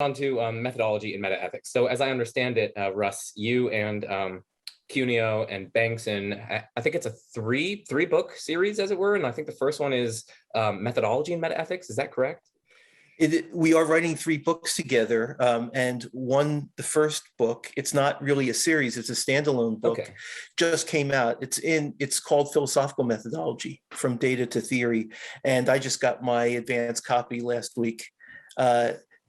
On to methodology and metaethics. So as I understand it, Russ, you and Cuneo and Banks, and I think it's a three book series, as it were. And I think the first one is methodology and metaethics. Is that correct? We are writing 3 books together, and the first book, it's not really a series, it's a standalone book, Okay. Just came out. It's called Philosophical Methodology, From Data to Theory, and I just got my advanced copy last week.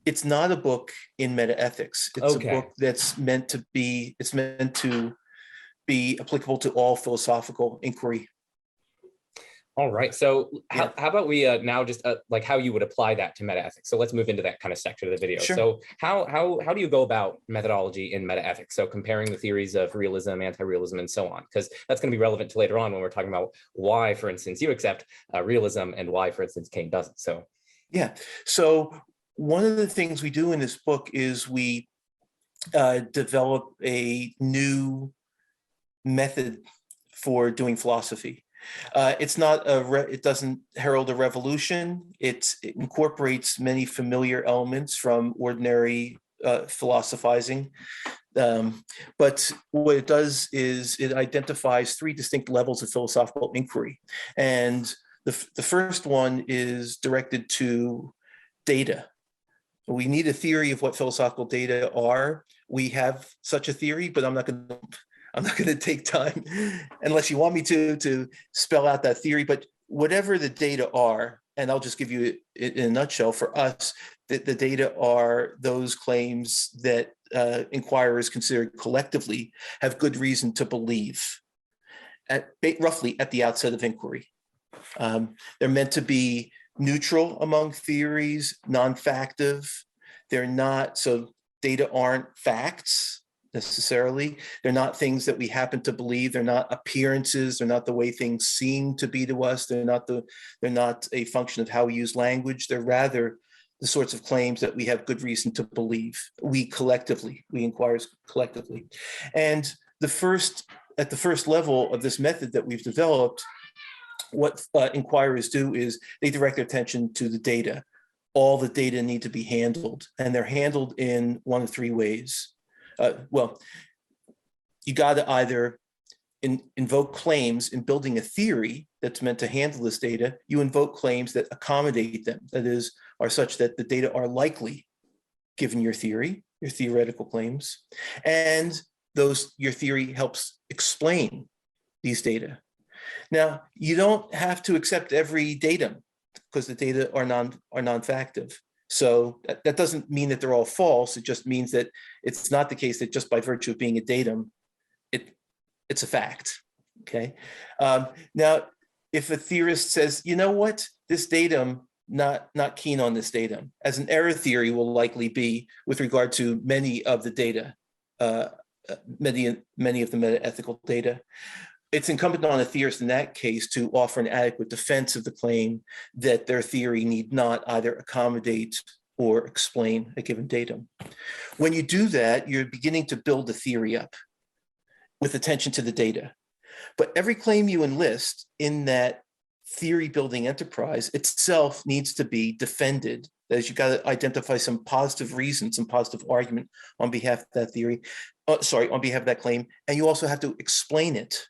It's not a book in metaethics. It's a book that's meant to be applicable to all philosophical inquiry. All right. So how about we now just like how you would apply that to metaethics? So let's move into that kind of section of the video. Sure. So how do you go about methodology in metaethics? So comparing the theories of realism, anti-realism, and so on, because that's going to be relevant to later on when we're talking about why, for instance, you accept realism and why, for instance, Kane doesn't. So yeah. So one of the things we do in this book is we develop a new method for doing philosophy. It's not it doesn't herald a revolution. It incorporates many familiar elements from ordinary philosophizing. But what it does is it identifies 3 distinct levels of philosophical inquiry. And the first one is directed to data. We need a theory of what philosophical data are. We have such a theory, but I'm not going to take time, unless you want me to spell out that theory. But whatever the data are, and I'll just give you it in a nutshell, for us, the data are those claims that inquirers considered collectively have good reason to believe, roughly at the outset of inquiry. They're meant to be neutral among theories, non-factive. They're not, so data aren't facts necessarily. They're not things that we happen to believe. They're not appearances. They're not the way things seem to be to us. They're not a function of how we use language. They're rather the sorts of claims that we have good reason to believe. We inquirers collectively. And at the first level of this method that we've developed, what inquirers do is they direct their attention to the data. All the data need to be handled, and they're handled in 1 of 3 ways. Well, you got to either invoke claims in building a theory that's meant to handle this data. You invoke claims that accommodate them, that is, are such that the data are likely given your theory, your theoretical claims, and your theory helps explain these data. Now, you don't have to accept every datum, because the data are non-factive. So that doesn't mean that they're all false. It just means that it's not the case that just by virtue of being a datum, it's a fact. Okay. Now, if a theorist says, you know what, this datum, not keen on this datum, as an error theory will likely be with regard to many of the data, many of the metaethical data. It's incumbent on a theorist in that case to offer an adequate defense of the claim that their theory need not either accommodate or explain a given datum. When you do that, you're beginning to build the theory up with attention to the data. But every claim you enlist in that theory building enterprise itself needs to be defended. That is, you've got to identify some positive reason, some positive argument on behalf of that theory, on behalf of that claim, and you also have to explain it.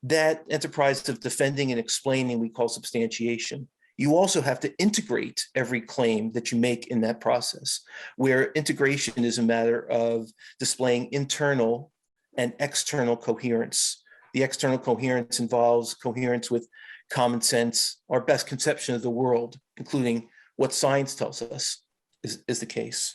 That enterprise of defending and explaining we call substantiation. You also have to integrate every claim that you make in that process, where integration is a matter of displaying internal and external coherence. The external coherence involves coherence with common sense, our best conception of the world, including what science tells us is the case.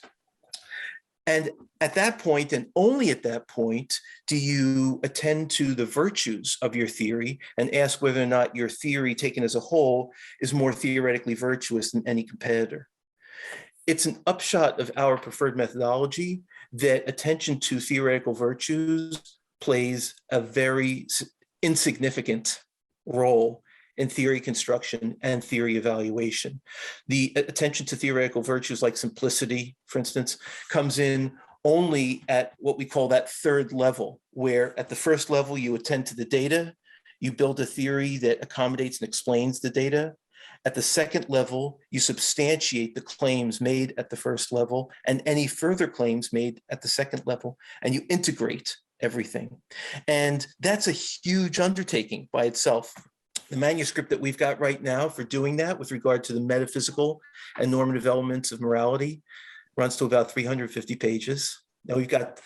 And at that point, and only at that point, do you attend to the virtues of your theory and ask whether or not your theory taken as a whole is more theoretically virtuous than any competitor. It's an upshot of our preferred methodology that attention to theoretical virtues plays a very insignificant role in theory construction and theory evaluation. The attention to theoretical virtues like simplicity, for instance, comes in only at what we call that 3rd level, where at the first level you attend to the data, you build a theory that accommodates and explains the data, At the second level, you substantiate the claims made at the first level and any further claims made at the second level, and you integrate everything. And that's a huge undertaking by itself. The manuscript that we've got right now for doing that with regard to the metaphysical and normative elements of morality runs to about 350 pages. Now we've got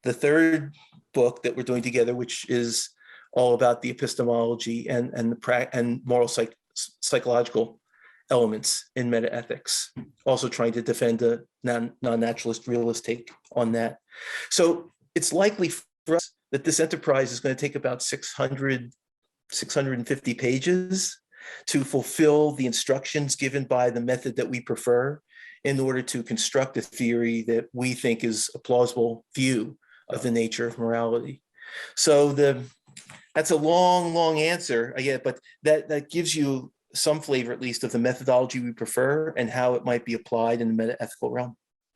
the third book that we're doing together, which is all about the epistemology and moral psychological elements in metaethics, also trying to defend a non-naturalist realist take on that. So it's likely for us that this enterprise is going to take about 650 pages to fulfill the instructions given by the method that we prefer in order to construct a theory that we think is a plausible view of the nature of morality. So that's a long answer, but that gives you some flavor, at least, of the methodology we prefer and how it might be applied in the metaethical realm.